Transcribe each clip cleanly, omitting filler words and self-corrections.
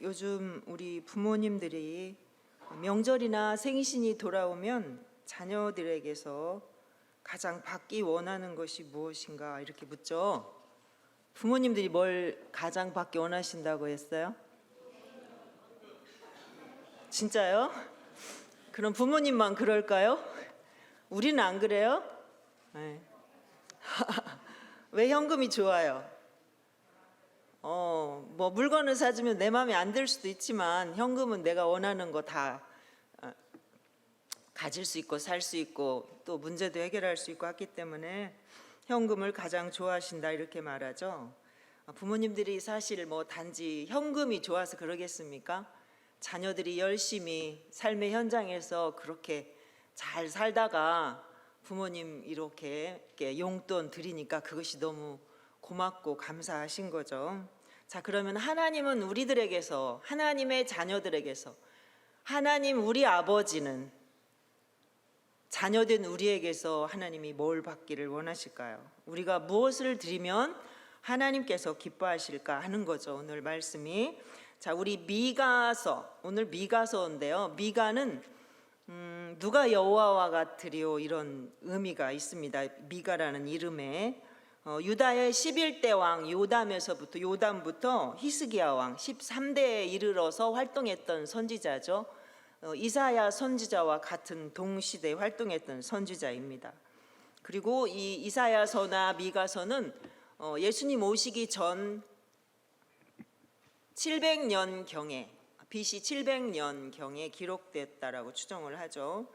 요즘 우리 부모님들이 명절이나 생신이 돌아오면 자녀들에게서 가장 받기 원하는 것이 무엇인가 이렇게 묻죠. 부모님들이 뭘 가장 받기 원하신다고 했어요? 진짜요? 그럼 부모님만 그럴까요? 우리는 안 그래요? 네. 왜 현금이 좋아요? 뭐 물건을 사주면 내 마음에 안 들 수도 있지만 현금은 내가 원하는 거 다 가질 수 있고 살 수 있고 또 문제도 해결할 수 있고 하기 때문에 현금을 가장 좋아하신다 이렇게 말하죠. 부모님들이 사실 뭐 단지 현금이 좋아서 그러겠습니까? 자녀들이 열심히 삶의 현장에서 그렇게 잘 살다가 부모님 이렇게 용돈 드리니까 그것이 너무 고맙고 감사하신 거죠. 자, 그러면 하나님은 우리들에게서, 하나님의 자녀들에게서, 하나님 우리 아버지는 자녀된 우리에게서 하나님이 뭘 받기를 원하실까요? 우리가 무엇을 드리면 하나님께서 기뻐하실까 하는 거죠. 오늘 말씀이. 자, 우리 미가서, 오늘 미가서인데요. 미가는 누가 여호와와 같으리요 이런 의미가 있습니다. 미가라는 이름에 유다의 11대 왕 요담부터 히스기야 왕 13대에 이르러서 활동했던 선지자죠. 이사야 선지자와 같은 동시대에 활동했던 선지자입니다. 그리고 이 이사야서나 미가서는 예수님 오시기 전 700년경에 BC 700년경에 기록됐다라고 추정을 하죠.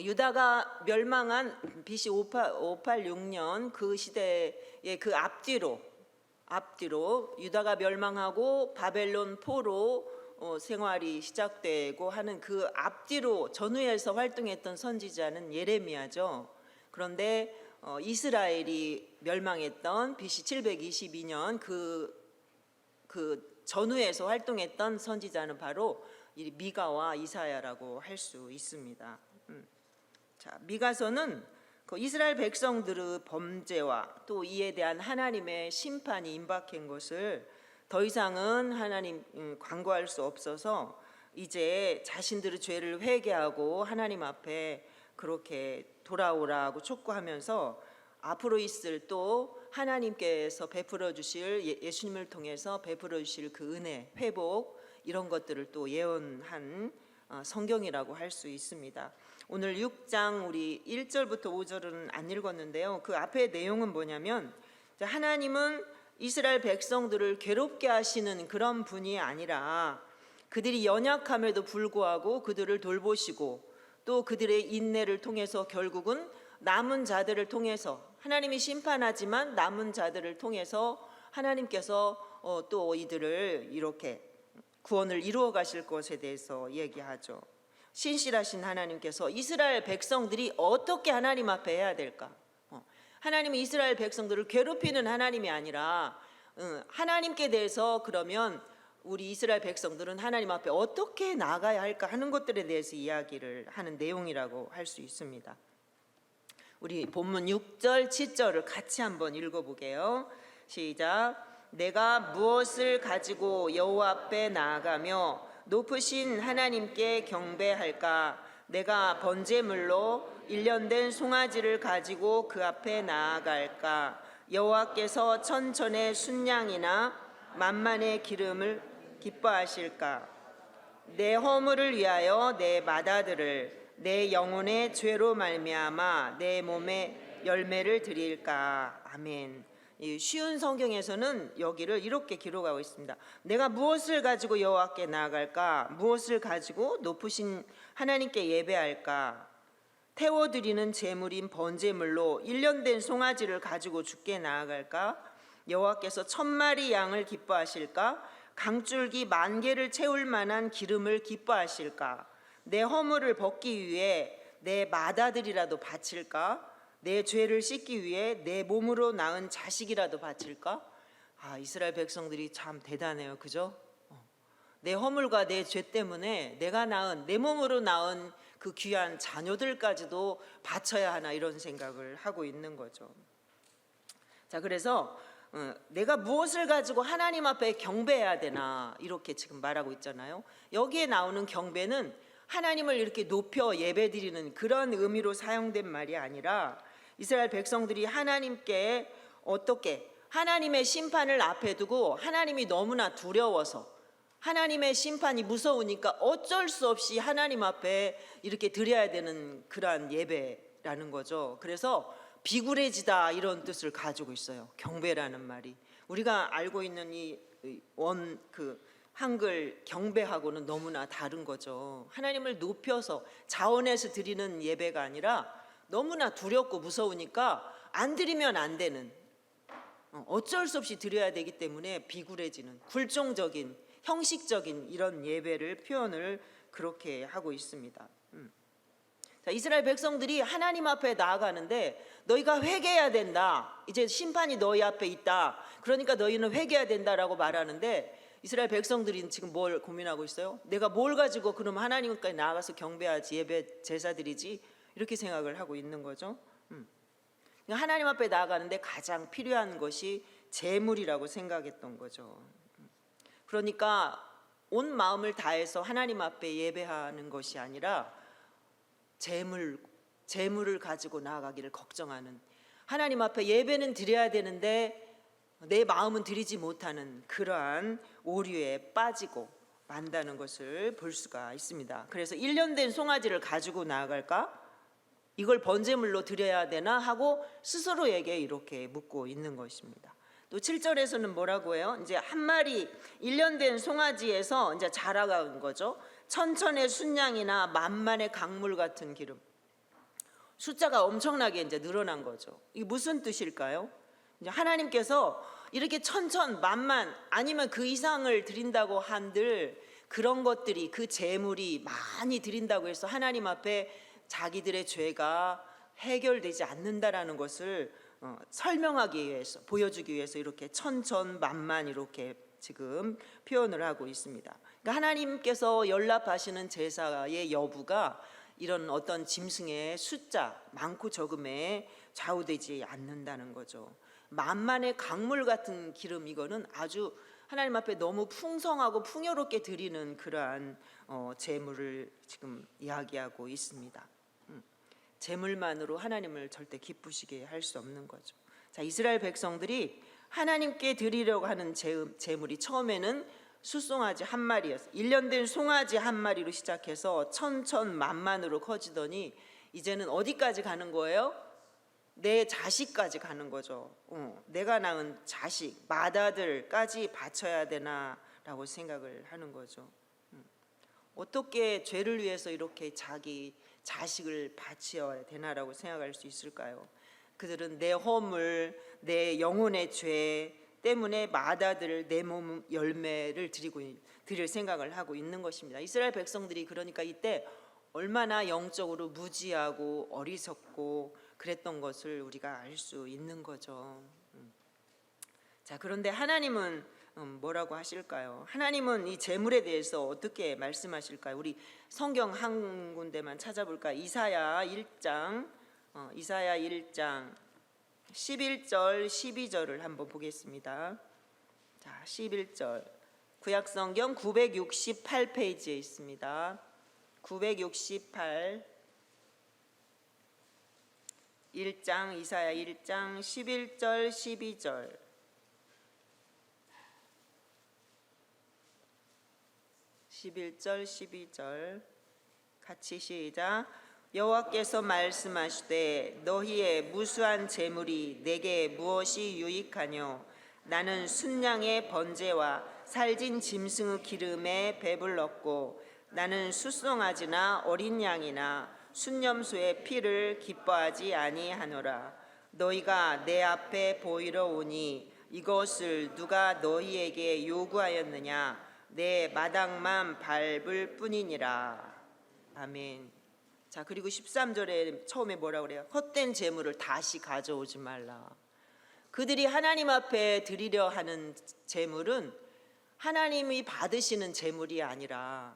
유다가 멸망한 BC 586년 그 시대의 그 앞뒤로 유다가 멸망하고 바벨론 포로 생활이 시작되고 하는 그 앞뒤로 전후에서 활동했던 선지자는 예레미야죠. 그런데 이스라엘이 멸망했던 BC 722년 그 전후에서 활동했던 선지자는 바로 이 미가와 이사야라고 할 수 있습니다. 자, 미가서는 그 이스라엘 백성들의 범죄와 또 이에 대한 하나님의 심판이 임박한 것을 더 이상은 하나님 간구할 수 없어서 이제 자신들의 죄를 회개하고 하나님 앞에 그렇게 돌아오라고 촉구하면서 앞으로 있을 또 하나님께서 베풀어 주실 예수님을 통해서 베풀어 주실 그 은혜, 회복 이런 것들을 또 예언한 성경이라고 할 수 있습니다. 오늘 6장 우리 1절부터 5절은 안 읽었는데요. 그 앞에 내용은 뭐냐면 하나님은 이스라엘 백성들을 괴롭게 하시는 그런 분이 아니라 그들이 연약함에도 불구하고 그들을 돌보시고 또 그들의 인내를 통해서 결국은 남은 자들을 통해서 하나님이 심판하지만 남은 자들을 통해서 하나님께서 또 이들을 이렇게 구원을 이루어 가실 것에 대해서 얘기하죠. 신실하신 하나님께서 이스라엘 백성들이 어떻게 하나님 앞에 해야 될까? 하나님은 이스라엘 백성들을 괴롭히는 하나님이 아니라 하나님께 대해서 그러면 우리 이스라엘 백성들은 하나님 앞에 어떻게 나가야 할까 하는 것들에 대해서 이야기를 하는 내용이라고 할 수 있습니다. 우리 본문 6절, 7절을 같이 한번 읽어보게요. 시작. 내가 무엇을 가지고 여호와 앞에 나아가며 높으신 하나님께 경배할까? 내가 번제물로 1년 된 송아지를 가지고 그 앞에 나아갈까? 여호와께서 천천의 순양이나 만만의 기름을 기뻐하실까? 내 허물을 위하여 내 맏아들을 내 영혼의 죄로 말미암아 내 몸에 열매를 드릴까? 아멘. 이 쉬운 성경에서는 여기를 이렇게 기록하고 있습니다. 내가 무엇을 가지고 여호와께 나아갈까? 무엇을 가지고 높으신 하나님께 예배할까? 태워드리는 제물인 번제물로 1년 된 송아지를 가지고 주께 나아갈까? 여호와께서 1000마리 양을 기뻐하실까? 강줄기 10,000개를 채울 만한 기름을 기뻐하실까? 내 허물을 벗기 위해 내 맏아들이라도 바칠까? 내 죄를 씻기 위해 내 몸으로 낳은 자식이라도 바칠까? 이스라엘 백성들이 참 대단해요. 그죠? 내 허물과 내 죄 때문에 내가 낳은 내 몸으로 낳은 그 귀한 자녀들까지도 바쳐야 하나 이런 생각을 하고 있는 거죠. 자, 그래서 내가 무엇을 가지고 하나님 앞에 경배해야 되나 이렇게 지금 말하고 있잖아요. 여기에 나오는 경배는 하나님을 이렇게 높여 예배드리는 그런 의미로 사용된 말이 아니라 이스라엘 백성들이 하나님께 어떻게 하나님의 심판을 앞에 두고 하나님이 너무나 두려워서 하나님의 심판이 무서우니까 어쩔 수 없이 하나님 앞에 이렇게 드려야 되는 그러한 예배라는 거죠. 그래서 비굴해지다 이런 뜻을 가지고 있어요. 경배라는 말이 우리가 알고 있는 이 한글 경배하고는 너무나 다른 거죠. 하나님을 높여서 자원해서 드리는 예배가 아니라 너무나 두렵고 무서우니까 안 드리면 안 되는, 어쩔 수 없이 드려야 되기 때문에 비굴해지는 굴종적인 형식적인 이런 예배를 표현을 그렇게 하고 있습니다. 자, 이스라엘 백성들이 하나님 앞에 나아가는데 너희가 회개해야 된다. 이제 심판이 너희 앞에 있다. 그러니까 너희는 회개해야 된다라고 말하는데 이스라엘 백성들이 지금 뭘 고민하고 있어요? 내가 뭘 가지고 그럼 하나님께 나아가서 경배하지 예배 제사 드리지 이렇게 생각을 하고 있는 거죠. 하나님 앞에 나아가는데 가장 필요한 것이 제물이라고 생각했던 거죠. 그러니까 온 마음을 다해서 하나님 앞에 예배하는 것이 아니라 재물을 가지고 나아가기를 걱정하는, 하나님 앞에 예배는 드려야 되는데 내 마음은 드리지 못하는 그러한 오류에 빠지고 만다는 것을 볼 수가 있습니다. 그래서 1년 된 송아지를 가지고 나아갈까? 이걸 번제물로 드려야 되나 하고 스스로에게 이렇게 묻고 있는 것입니다. 또 7절에서는 뭐라고 해요? 이제 한 마리 1년 된 송아지에서 이제 자라간 거죠. 천천의 순양이나 만만의 강물 같은 기름. 숫자가 엄청나게 이제 늘어난 거죠. 이게 무슨 뜻일까요? 이제 하나님께서 이렇게 천천 만만 아니면 그 이상을 드린다고 한들 그런 것들이 그 재물이 많이 드린다고 해서 하나님 앞에 자기들의 죄가 해결되지 않는다라는 것을 설명하기 위해서 보여주기 위해서 이렇게 천천만만 이렇게 지금 표현을 하고 있습니다. 그러니까 하나님께서 연락하시는 제사의 여부가 이런 어떤 짐승의 숫자 많고 적음에 좌우되지 않는다는 거죠. 만만의 강물 같은 기름, 이거는 아주 하나님 앞에 너무 풍성하고 풍요롭게 드리는 그러한 제물을 지금 이야기하고 있습니다. 제물만으로 하나님을 절대 기쁘시게 할 수 없는 거죠. 자, 이스라엘 백성들이 하나님께 드리려고 하는 제물이 처음에는 숫송아지 한 마리였어요. 1년 된 송아지 한 마리로 시작해서 천천만만으로 커지더니 이제는 어디까지 가는 거예요? 내 자식까지 가는 거죠. 내가 낳은 자식, 맏아들까지 바쳐야 되나라고 생각을 하는 거죠. 어떻게 죄를 위해서 이렇게 자기 자식을 바쳐야 되나라고 생각할 수 있을까요? 그들은 내 허물, 내 영혼의 죄 때문에 맏아들 내 몸 열매를 드릴 생각을 하고 있는 것입니다. 이스라엘 백성들이 그러니까 이때 얼마나 영적으로 무지하고 어리석고 그랬던 것을 우리가 알 수 있는 거죠. 자, 그런데 하나님은 뭐라고 하실까요? 하나님은 이 제물에 대해서 어떻게 말씀하실까요? 우리 성경 한 군데만 찾아볼까? 이사야 1장 11절 12절을 한번 보겠습니다. 자, 11절 구약성경 968페이지에 있습니다. 968 1장 이사야 1장 11절 12절 11절 12절 같이 시작. 여호와께서 말씀하시되 너희의 무수한 재물이 내게 무엇이 유익하뇨? 나는 순양의 번제와 살진 짐승의 기름에 배불렀고 나는 숫송아지나 어린 양이나 순념소의 피를 기뻐하지 아니하노라. 너희가 내 앞에 보이러 오니 이것을 누가 너희에게 요구하였느냐? 내 마당만 밟을 뿐이니라. 아멘. 자, 그리고 13절에 처음에 뭐라고 그래요? 헛된 재물을 다시 가져오지 말라. 그들이 하나님 앞에 드리려 하는 재물은 하나님이 받으시는 재물이 아니라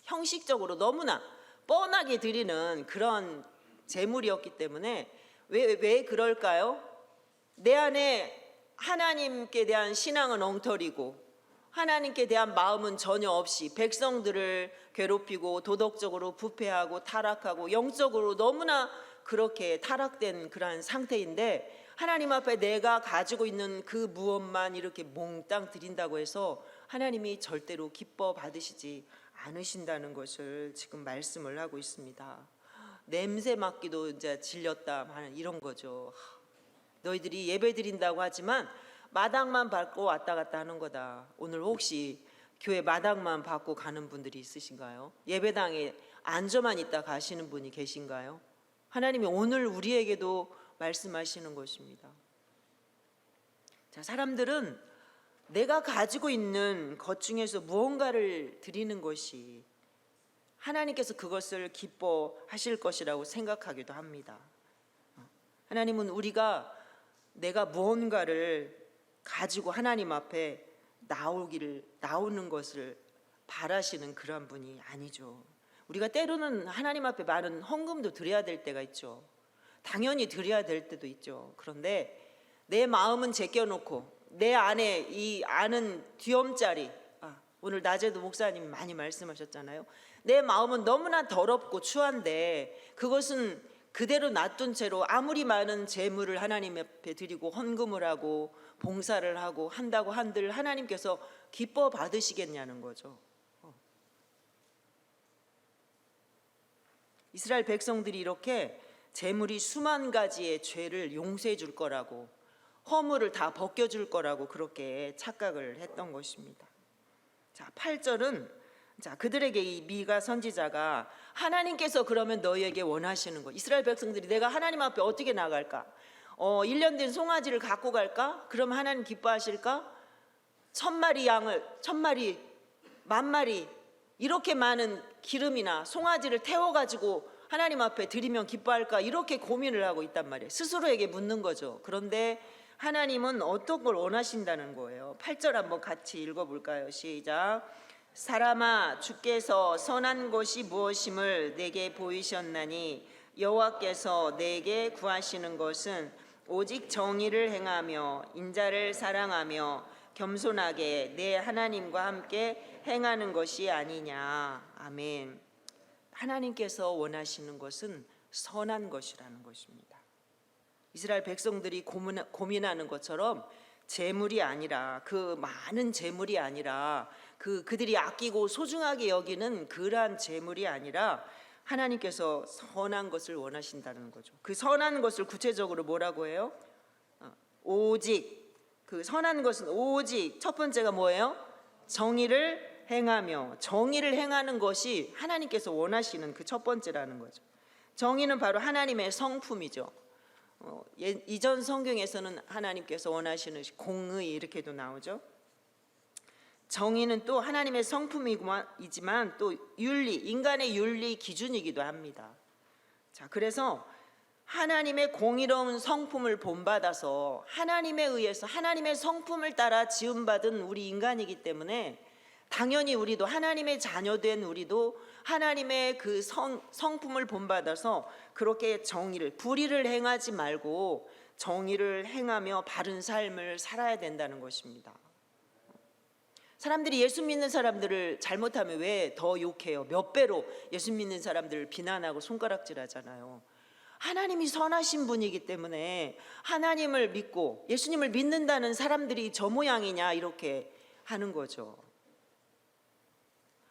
형식적으로 너무나 뻔하게 드리는 그런 재물이었기 때문에 왜 그럴까요? 내 안에 하나님께 대한 신앙은 엉터리고 하나님께 대한 마음은 전혀 없이 백성들을 괴롭히고 도덕적으로 부패하고 타락하고 영적으로 너무나 그렇게 타락된 그러한 상태인데, 하나님 앞에 내가 가지고 있는 그 무엇만 이렇게 몽땅 드린다고 해서 하나님이 절대로 기뻐 받으시지 않으신다는 것을 지금 말씀을 하고 있습니다. 냄새 맡기도 이제 질렸다 하는 이런 거죠. 너희들이 예배 드린다고 하지만 마당만 밟고 왔다 갔다 하는 거다. 오늘 혹시 교회 마당만 밟고 가는 분들이 있으신가요? 예배당에 앉아만 있다 가시는 분이 계신가요? 하나님이 오늘 우리에게도 말씀하시는 것입니다. 자, 사람들은 내가 가지고 있는 것 중에서 무언가를 드리는 것이 하나님께서 그것을 기뻐하실 것이라고 생각하기도 합니다. 하나님은 우리가 내가 무언가를 가지고 하나님 앞에 나오는 것을 바라시는 그런 분이 아니죠. 우리가 때로는 하나님 앞에 많은 헌금도 드려야 될 때가 있죠. 당연히 드려야 될 때도 있죠. 그런데 내 마음은 제껴놓고 내 안에 이 아는 뒤엄자리, 오늘 낮에도 목사님 많이 말씀하셨잖아요. 내 마음은 너무나 더럽고 추한데 그것은 그대로 놔둔 채로 아무리 많은 재물을 하나님 앞에 드리고 헌금을 하고 봉사를 하고 한다고 한들 하나님께서 기뻐 받으시겠냐는 거죠. 이스라엘 백성들이 이렇게 재물이 수만 가지의 죄를 용서해 줄 거라고, 허물을 다 벗겨줄 거라고 그렇게 착각을 했던 것입니다. 자, 8절은 그들에게 이 미가 선지자가 하나님께서 그러면 너희에게 원하시는 것, 이스라엘 백성들이 내가 하나님 앞에 어떻게 나갈까? 1년 된 송아지를 갖고 갈까? 그럼 하나님 기뻐하실까? 1000마리 양을, 1000마리, 10,000마리 이렇게 많은 기름이나 송아지를 태워가지고 하나님 앞에 드리면 기뻐할까? 이렇게 고민을 하고 있단 말이에요. 스스로에게 묻는 거죠. 그런데 하나님은 어떤 걸 원하신다는 거예요. 8절 한번 같이 읽어볼까요? 시작. 사람아, 주께서 선한 것이 무엇임을 내게 보이셨나니 여호와께서 내게 구하시는 것은 오직 정의를 행하며 인자를 사랑하며 겸손하게 내 하나님과 함께 행하는 것이 아니냐. 아멘. 하나님께서 원하시는 것은 선한 것이라는 것입니다. 이스라엘 백성들이 고민하는 것처럼 재물이 아니라, 그 많은 재물이 아니라, 그들이 아끼고 소중하게 여기는 그러한 재물이 아니라 하나님께서 선한 것을 원하신다는 거죠. 그 선한 것을 구체적으로 뭐라고 해요? 오직, 그 선한 것은 오직 첫 번째가 뭐예요? 정의를 행하며, 정의를 행하는 것이 하나님께서 원하시는 그 첫 번째라는 거죠. 정의는 바로 하나님의 성품이죠. 이전 성경에서는 하나님께서 원하시는 공의 이렇게도 나오죠. 정의는 또 하나님의 성품이지만 또 윤리, 인간의 윤리 기준이기도 합니다. 자, 그래서 하나님의 공의로운 성품을 본받아서 하나님에 의해서 하나님의 성품을 따라 지음받은 우리 인간이기 때문에 당연히 우리도 하나님의 자녀된 우리도 하나님의 그 성품을 본받아서 그렇게 정의를, 불의를 행하지 말고 정의를 행하며 바른 삶을 살아야 된다는 것입니다. 사람들이 예수 믿는 사람들을 잘못하면 왜 더 욕해요? 몇 배로 예수 믿는 사람들을 비난하고 손가락질하잖아요. 하나님이 선하신 분이기 때문에 하나님을 믿고 예수님을 믿는다는 사람들이 저 모양이냐 이렇게 하는 거죠.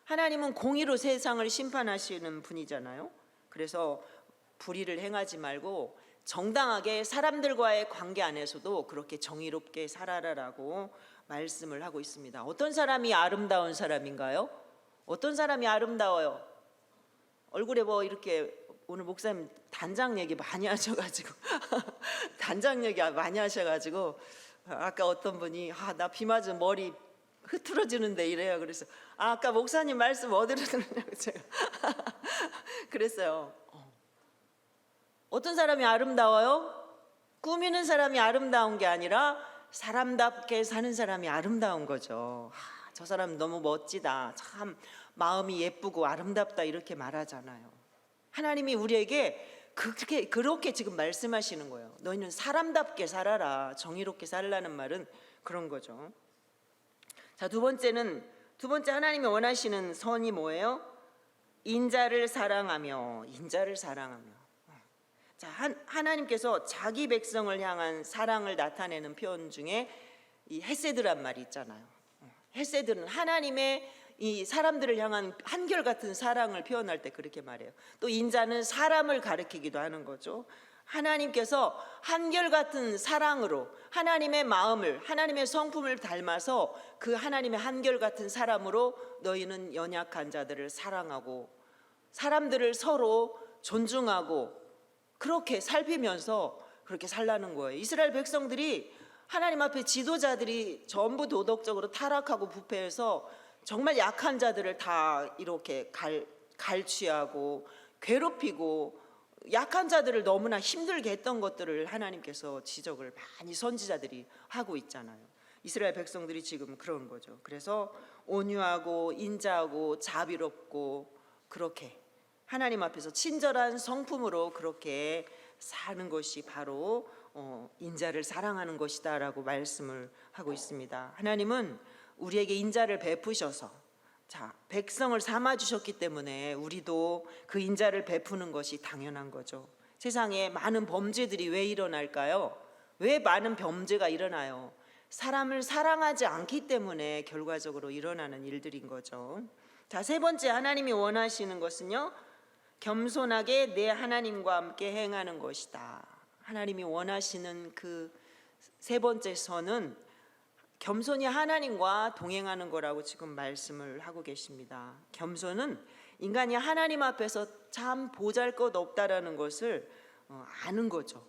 하나님은 공의로 세상을 심판하시는 분이잖아요. 그래서 불의를 행하지 말고 정당하게 사람들과의 관계 안에서도 그렇게 정의롭게 살아라라고 말씀을 하고 있습니다. 어떤 사람이 아름다운 사람인가요? 어떤 사람이 아름다워요? 얼굴에 뭐 이렇게, 오늘 목사님 단장 얘기 많이 하셔가지고 단장 얘기 많이 하셔가지고 아까 어떤 분이 나 비 맞으면 머리 흐트러지는데 이래요. 그래서 아까 목사님 말씀 어디로 들었냐고 제가 그랬어요. 어떤 사람이 아름다워요? 꾸미는 사람이 아름다운 게 아니라 사람답게 사는 사람이 아름다운 거죠. 저 사람 너무 멋지다, 참 마음이 예쁘고 아름답다 이렇게 말하잖아요. 하나님이 우리에게 그렇게 지금 말씀하시는 거예요. 너희는 사람답게 살아라. 정의롭게 살라는 말은 그런 거죠. 자, 두 번째 하나님이 원하시는 선이 뭐예요? 인자를 사랑하며. 자, 하나님께서 자기 백성을 향한 사랑을 나타내는 표현 중에 이 헤세드란 말이 있잖아요. 헤세드는 하나님의 이 사람들을 향한 한결같은 사랑을 표현할 때 그렇게 말해요. 또 인자는 사람을 가리키기도 하는 거죠. 하나님께서 한결같은 사랑으로 하나님의 마음을, 하나님의 성품을 닮아서 그 하나님의 한결같은 사람으로 너희는 연약한 자들을 사랑하고 사람들을 서로 존중하고 그렇게 살피면서 그렇게 살라는 거예요. 이스라엘 백성들이 하나님 앞에 지도자들이 전부 도덕적으로 타락하고 부패해서 정말 약한 자들을 다 이렇게 갈취하고 괴롭히고 약한 자들을 너무나 힘들게 했던 것들을 하나님께서 지적을 많이 선지자들이 하고 있잖아요. 이스라엘 백성들이 지금 그런 거죠. 그래서 온유하고 인자하고 자비롭고 그렇게 하나님 앞에서 친절한 성품으로 그렇게 사는 것이 바로 인자를 사랑하는 것이다라고 말씀을 하고 있습니다. 하나님은 우리에게 인자를 베푸셔서 백성을 삼아 주셨기 때문에 우리도 그 인자를 베푸는 것이 당연한 거죠. 세상에 많은 범죄들이 왜 일어날까요? 왜 많은 범죄가 일어나요? 사람을 사랑하지 않기 때문에 결과적으로 일어나는 일들인 거죠. 자, 세 번째 하나님이 원하시는 것은요, 겸손하게 내 하나님과 함께 행하는 것이다. 하나님이 원하시는 그 세 번째 선은 겸손히 하나님과 동행하는 거라고 지금 말씀을 하고 계십니다. 겸손은 인간이 하나님 앞에서 참 보잘것없다라는 것을 아는 거죠.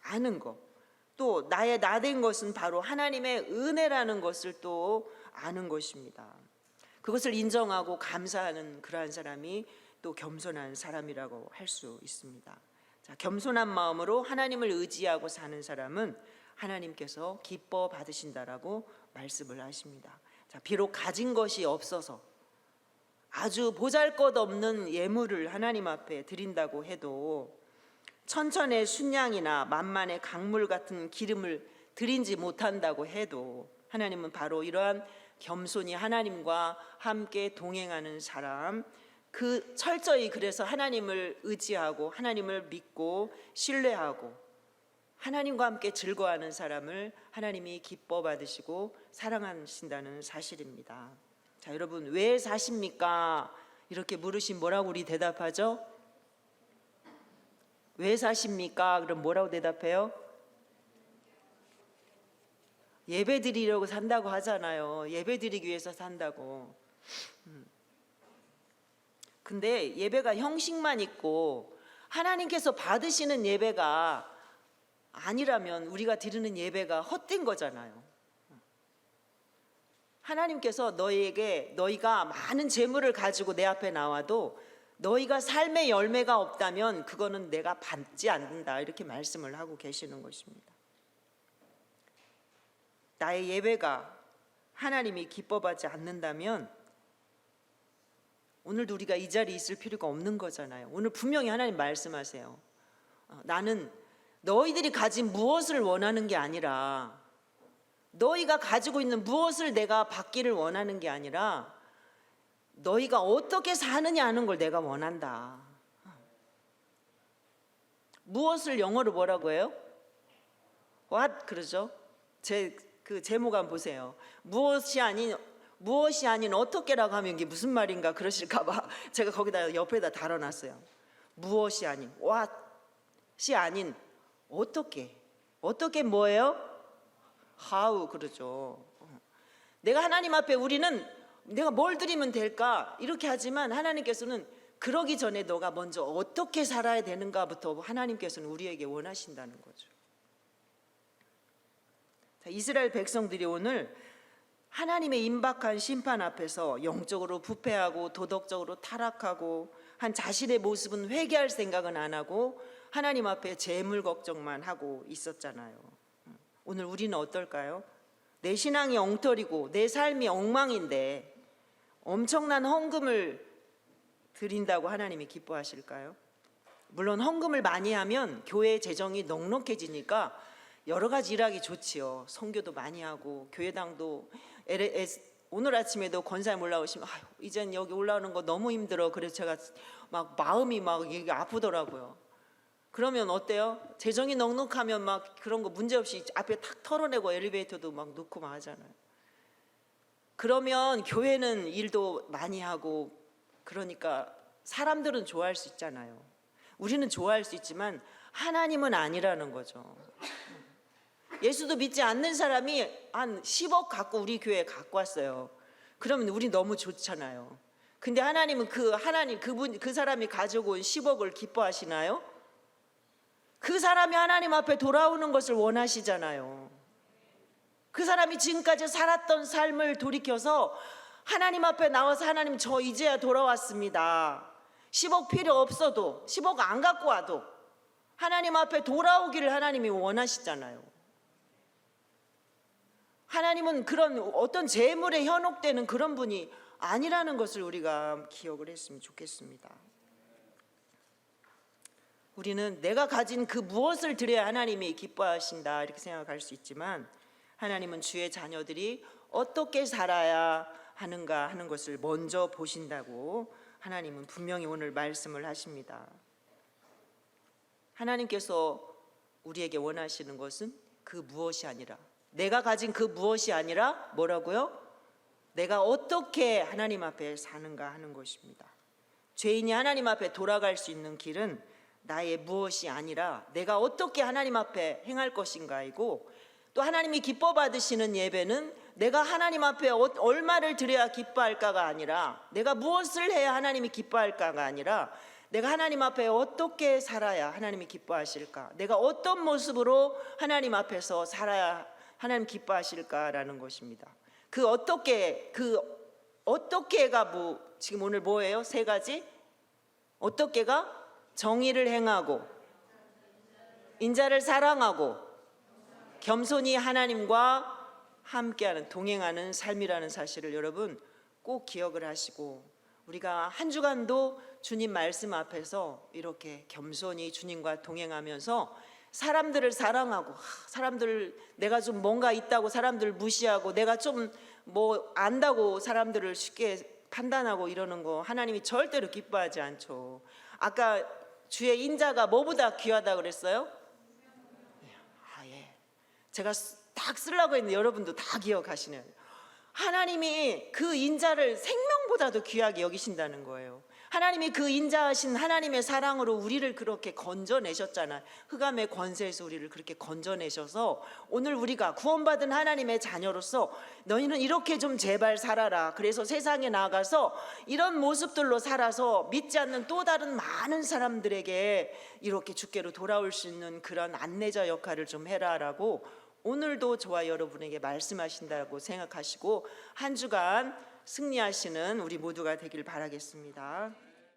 아는 거. 또 나의 나된 것은 바로 하나님의 은혜라는 것을 또 아는 것입니다. 그것을 인정하고 감사하는 그러한 사람이 또 겸손한 사람이라고 할 수 있습니다. 자, 겸손한 마음으로 하나님을 의지하고 사는 사람은 하나님께서 기뻐 받으신다라고 말씀을 하십니다. 자, 비록 가진 것이 없어서 아주 보잘것없는 예물을 하나님 앞에 드린다고 해도 천천의 순양이나 만만의 강물 같은 기름을 드리지 못한다고 해도 하나님은 바로 이러한 겸손히 하나님과 함께 동행하는 사람, 그 철저히 그래서 하나님을 의지하고 하나님을 믿고 신뢰하고 하나님과 함께 즐거워하는 사람을 하나님이 기뻐 받으시고 사랑하신다는 사실입니다. 자, 여러분 왜 사십니까? 이렇게 물으신 뭐라고 우리 대답하죠? 왜 사십니까? 그럼 뭐라고 대답해요? 예배 드리려고 산다고 하잖아요. 예배 드리기 위해서 산다고. 근데 예배가 형식만 있고 하나님께서 받으시는 예배가 아니라면 우리가 드리는 예배가 헛된 거잖아요. 하나님께서 너희가 많은 재물을 가지고 내 앞에 나와도 너희가 삶의 열매가 없다면 그거는 내가 받지 않는다, 이렇게 말씀을 하고 계시는 것입니다. 나의 예배가 하나님이 기뻐하지 않는다면 오늘도 우리가 이 자리에 있을 필요가 없는 거잖아요. 오늘 분명히 하나님 말씀하세요. 나는 너희들이 가진 무엇을 원하는 게 아니라, 너희가 가지고 있는 무엇을 내가 받기를 원하는 게 아니라 너희가 어떻게 사느냐 하는 걸 내가 원한다. 무엇을 영어로 뭐라고 해요? What 그러죠? 그 제목 한번 보세요. 무엇이 아닌 어떻게라고 하면 이게 무슨 말인가 그러실까봐 제가 거기다 옆에다 달아놨어요. 무엇이 아닌 what이 아닌 어떻게 뭐예요? how 그러죠. 내가 하나님 앞에 우리는 내가 뭘 드리면 될까 이렇게 하지만 하나님께서는 그러기 전에 너가 먼저 어떻게 살아야 되는가부터 하나님께서는 우리에게 원하신다는 거죠. 자, 이스라엘 백성들이 오늘 하나님의 임박한 심판 앞에서 영적으로 부패하고 도덕적으로 타락하고 한 자신의 모습은 회개할 생각은 안 하고 하나님 앞에 재물 걱정만 하고 있었잖아요. 오늘 우리는 어떨까요? 내 신앙이 엉터리고 내 삶이 엉망인데 엄청난 헌금을 드린다고 하나님이 기뻐하실까요? 물론 헌금을 많이 하면 교회 재정이 넉넉해지니까 여러 가지 일하기 좋지요. 선교도 많이 하고 교회당도 오늘 아침에도 권사님 올라오시면 아유, 이젠 여기 올라오는 거 너무 힘들어. 그래서 제가 막 마음이 막 이게 아프더라고요. 그러면 어때요? 재정이 넉넉하면 막 그런 거 문제없이 앞에 탁 털어내고 엘리베이터도 막 놓고 막 하잖아요. 그러면 교회는 일도 많이 하고 그러니까 사람들은 좋아할 수 있잖아요. 우리는 좋아할 수 있지만 하나님은 아니라는 거죠. 예수도 믿지 않는 사람이 한 10억 갖고 우리 교회에 갖고 왔어요. 그러면 우리 너무 좋잖아요. 근데 하나님은 그 사람이 가지고 온 10억을 기뻐하시나요? 그 사람이 하나님 앞에 돌아오는 것을 원하시잖아요. 그 사람이 지금까지 살았던 삶을 돌이켜서 하나님 앞에 나와서 하나님 저 이제야 돌아왔습니다. 10억 필요 없어도 10억 안 갖고 와도 하나님 앞에 돌아오기를 하나님이 원하시잖아요. 하나님은 그런 어떤 재물에 현혹되는 그런 분이 아니라는 것을 우리가 기억을 했으면 좋겠습니다. 우리는 내가 가진 그 무엇을 드려야 하나님이 기뻐하신다 이렇게 생각할 수 있지만 하나님은 주의 자녀들이 어떻게 살아야 하는가 하는 것을 먼저 보신다고 하나님은 분명히 오늘 말씀을 하십니다. 하나님께서 우리에게 원하시는 것은 그 무엇이 아니라 내가 가진 그 무엇이 아니라 뭐라고요? 내가 어떻게 하나님 앞에 사는가 하는 것입니다. 죄인이 하나님 앞에 돌아갈 수 있는 길은 나의 무엇이 아니라 내가 어떻게 하나님 앞에 행할 것인가이고 또 하나님이 기뻐 받으시는 예배는 내가 하나님 앞에 얼마를 드려야 기뻐할까가 아니라 내가 무엇을 해야 하나님이 기뻐할까가 아니라 내가 하나님 앞에 어떻게 살아야 하나님이 기뻐하실까, 내가 어떤 모습으로 하나님 앞에서 살아야 하나님 기뻐하실까라는 것입니다. 그 어떻게가 지금 오늘 뭐예요? 세 가지. 어떻게가 정의를 행하고 인자를 사랑하고 겸손히 하나님과 함께하는 동행하는 삶이라는 사실을 여러분 꼭 기억을 하시고 우리가 한 주간도 주님 말씀 앞에서 이렇게 겸손히 주님과 동행하면서 사람들을 사랑하고 내가 좀 뭔가 있다고 사람들을 무시하고 내가 좀 뭐 안다고 사람들을 쉽게 판단하고 이러는 거 하나님이 절대로 기뻐하지 않죠. 아까 주의 인자가 뭐보다 귀하다 그랬어요? 예. 제가 딱 쓰려고 했는데 여러분도 다 기억하시네요. 하나님이 그 인자를 생명보다도 귀하게 여기신다는 거예요. 하나님이 그 인자하신 하나님의 사랑으로 우리를 그렇게 건져내셨잖아요. 흑암의 권세에서 우리를 그렇게 건져내셔서 오늘 우리가 구원받은 하나님의 자녀로서 너희는 이렇게 좀 제발 살아라. 그래서 세상에 나가서 이런 모습들로 살아서 믿지 않는 또 다른 많은 사람들에게 이렇게 주께로 돌아올 수 있는 그런 안내자 역할을 좀 해라라고 오늘도 저와 여러분에게 말씀하신다고 생각하시고 한 주간 승리하시는 우리 모두가 되길 바라겠습니다.